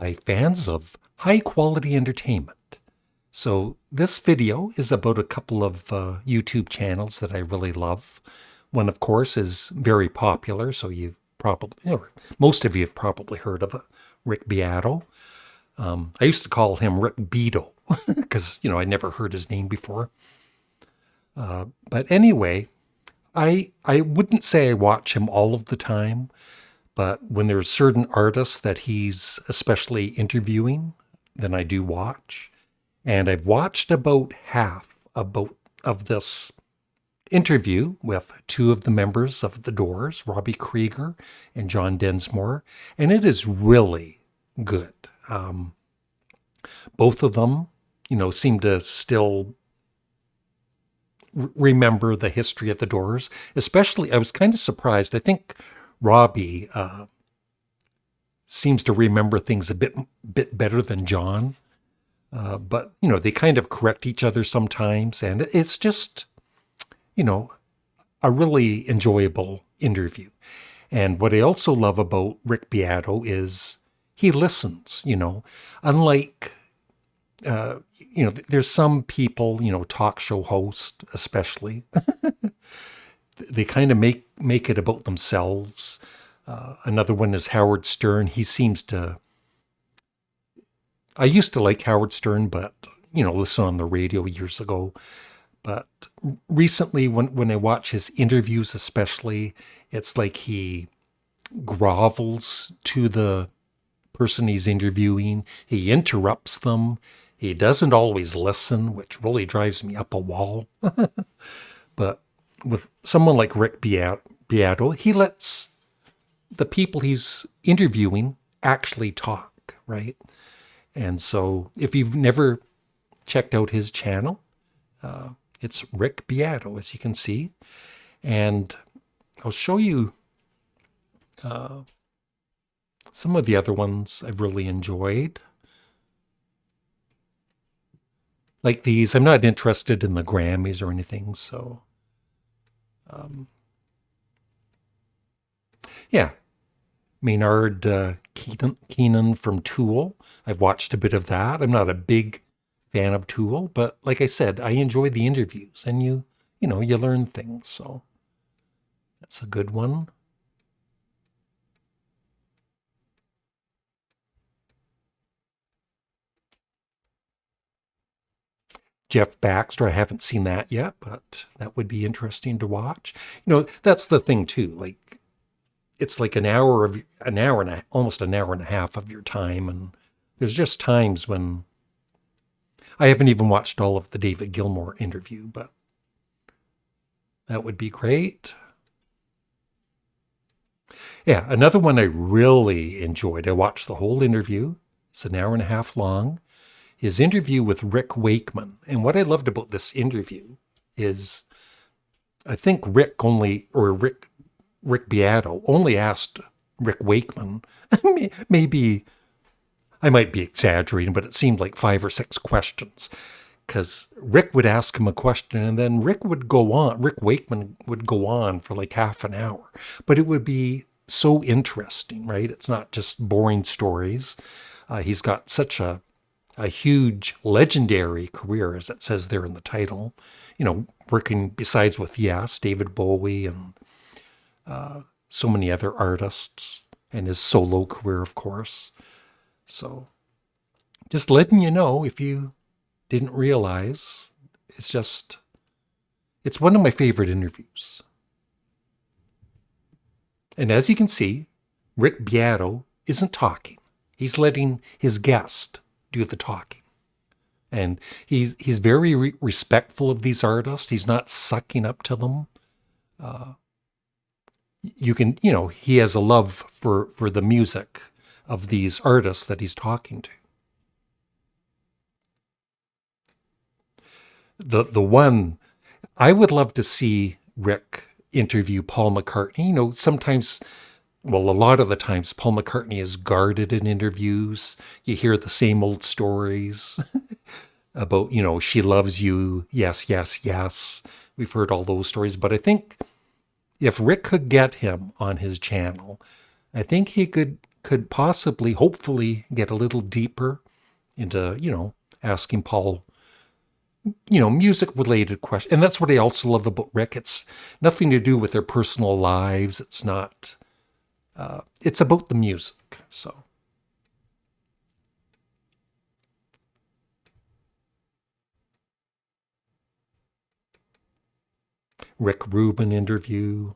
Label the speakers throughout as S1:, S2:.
S1: by fans of high-quality entertainment. So this video is about a couple of YouTube channels that I really love. One, of course, is very popular, so you've probably, or most of you have probably heard of it, Rick Beato. I used to call him Rick Beato because, I never heard his name before. But anyway, I wouldn't say I watch him all of the time, but when there's certain artists that he's especially interviewing, then I do watch. And I've watched about half of this interview with two of the members of The Doors, Robbie Krieger and John Densmore, and it is really good. Both of them, seem to still remember the history of The Doors. Especially, I was kind of surprised. I think Robbie seems to remember things a bit better than John. But, they kind of correct each other sometimes. And it's just, a really enjoyable interview. And what I also love about Rick Beato is he listens, unlike, there's some people, talk show hosts especially, they kind of make it about themselves. Another one is Howard Stern. He seems to, I used to like Howard Stern, but, listen on the radio years ago. But recently, when I watch his interviews especially, it's like he grovels to the person he's interviewing. He interrupts them. He doesn't always listen, which really drives me up a wall. But with someone like Rick Beato, he lets the people he's interviewing actually talk, right? And so if you've never checked out his channel, it's Rick Beato, as you can see. And I'll show you some of the other ones I've really enjoyed. Like these, I'm not interested in the Grammys or anything, so... yeah. Maynard Keenan from Tool. I've watched a bit of that. I'm not a big fan of Tool, but like I said, I enjoy the interviews, and you learn things, so that's a good one. Jeff Baxter, I haven't seen that yet, but that would be interesting to watch. That's the thing too. Like, it's like almost an hour and a half of your time, and there's just times when I haven't even watched all of the David Gilmour interview, but that would be great. Yeah, another one I really enjoyed. I watched the whole interview. It's an hour and a half long. His interview with Rick Wakeman. And what I loved about this interview is I think Rick Beato only asked Rick Wakeman, maybe I might be exaggerating, but it seemed like 5 or 6 questions. Because Rick would ask him a question, and then Rick Wakeman would go on for like half an hour. But it would be so interesting, right? It's not just boring stories. He's got such a huge legendary career, as it says there in the title, working besides with David Bowie and so many other artists, and his solo career, of course. So just letting you know, if you didn't realize, it's one of my favorite interviews. And as you can see, Rick Beato isn't talking. He's letting his guest do the talking. And he's very respectful of these artists. He's not sucking up to them. He has a love for the music of these artists that he's talking to. The one, I would love to see Rick interview Paul McCartney. Sometimes, well, a lot of the times Paul McCartney is guarded in interviews. You hear the same old stories about, she loves you. Yes, yes, yes. We've heard all those stories. But I think if Rick could get him on his channel, I think he could could possibly, hopefully, get a little deeper into, asking Paul, music-related questions. And that's what I also love about Rick. It's nothing to do with their personal lives. It's not, it's about the music, so. Rick Rubin interview.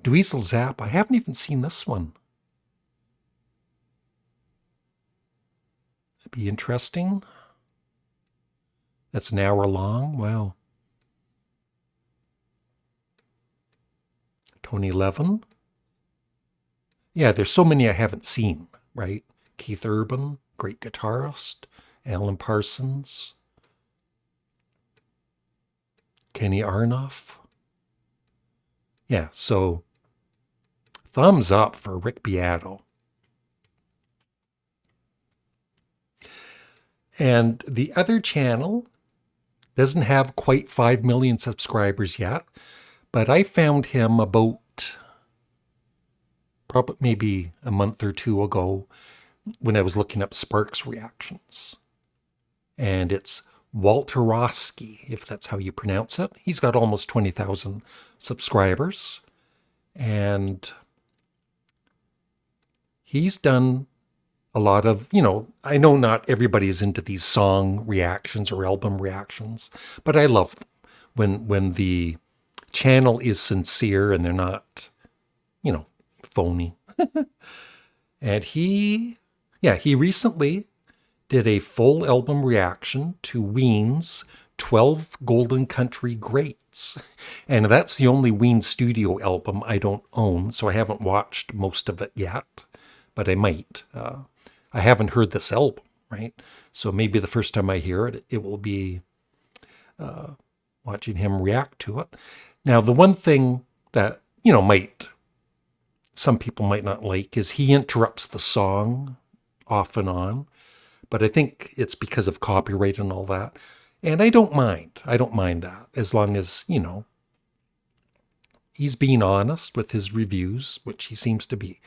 S1: Dweezil Zappa. I haven't even seen this one. That'd be interesting. That's an hour long. Wow. Tony Levin. Yeah, there's so many I haven't seen, right? Keith Urban, great guitarist. Alan Parsons. Kenny Aronoff. Yeah, so thumbs up for Rick Beato. And the other channel doesn't have quite 5 million subscribers yet, but I found him about probably maybe a month or two ago when I was looking up Sparks reactions. And it's Walterooski, if that's how you pronounce it. He's got almost 20,000 subscribers. And he's done a lot of, I know not everybody is into these song reactions or album reactions, but I love them when the channel is sincere and they're not, phony. And he recently did a full album reaction to Ween's 12 Golden Country Greats. And that's the only Ween studio album I don't own, so I haven't watched most of it yet, but I might. I haven't heard this album, right? So maybe the first time I hear it, it will be watching him react to it. Now, the one thing that, some people might not like is he interrupts the song off and on. But I think it's because of copyright and all that. And I don't mind. I don't mind that as long as, he's being honest with his reviews, which he seems to be.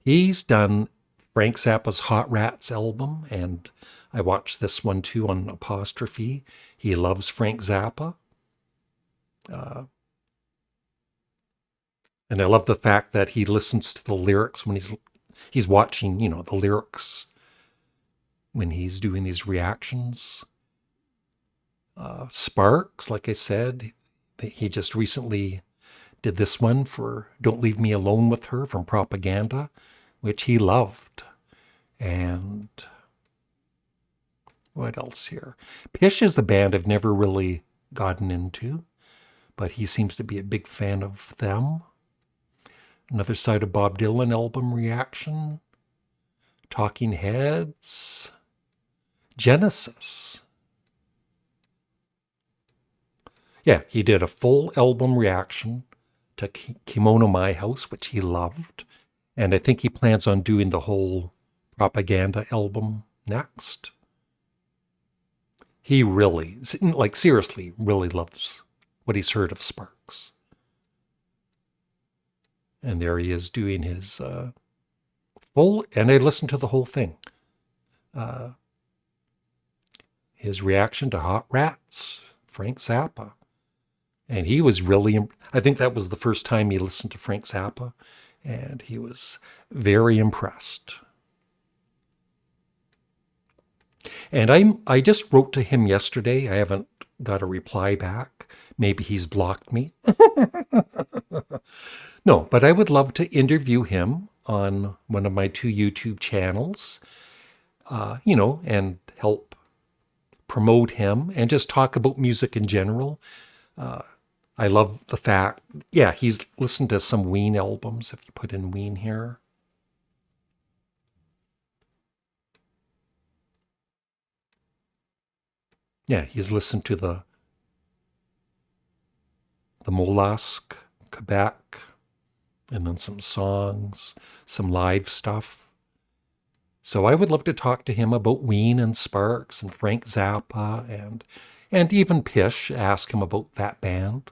S1: He's done Frank Zappa's Hot Rats album, and I watched this one too on Apostrophe. He loves Frank Zappa. And I love the fact that he listens to the lyrics when he's watching, the lyrics when he's doing these reactions. Sparks, like I said, he just recently did this one for Don't Leave Me Alone with Her from Propaganda, which he loved. And what else here? Pish is the band I've never really gotten into, but he seems to be a big fan of them. Another Side of Bob Dylan album reaction. Talking Heads. Genesis. Yeah, he did a full album reaction to Kimono My House, which he loved. And I think he plans on doing the whole Propaganda album next. He really, seriously, really loves what he's heard of Sparks. And there he is doing his full, and I listened to the whole thing. His reaction to Hot Rats, Frank Zappa. And he was really, I think that was the first time he listened to Frank Zappa, and he was very impressed. And I just wrote to him yesterday. I haven't got a reply back. Maybe he's blocked me. No, but I would love to interview him on one of my 2 YouTube channels, and help promote him and just talk about music in general. I love the fact, he's listened to some Ween albums, if you put in Ween here. Yeah, he's listened to the Mollusk, Quebec, and then some songs, some live stuff. So I would love to talk to him about Ween and Sparks and Frank Zappa and even Pish, ask him about that band.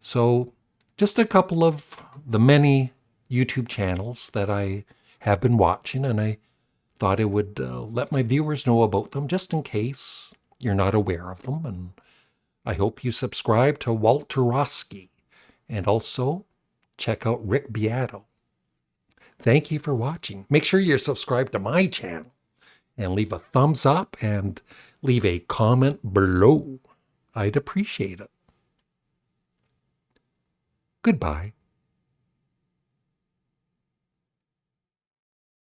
S1: So just a couple of the many YouTube channels that I have been watching, and I thought I would let my viewers know about them just in case you're not aware of them. And I hope you subscribe to Walterooski and also check out Rick Beato. Thank you for watching. Make sure you're subscribed to my channel and leave a thumbs up and leave a comment below. I'd appreciate it. Goodbye.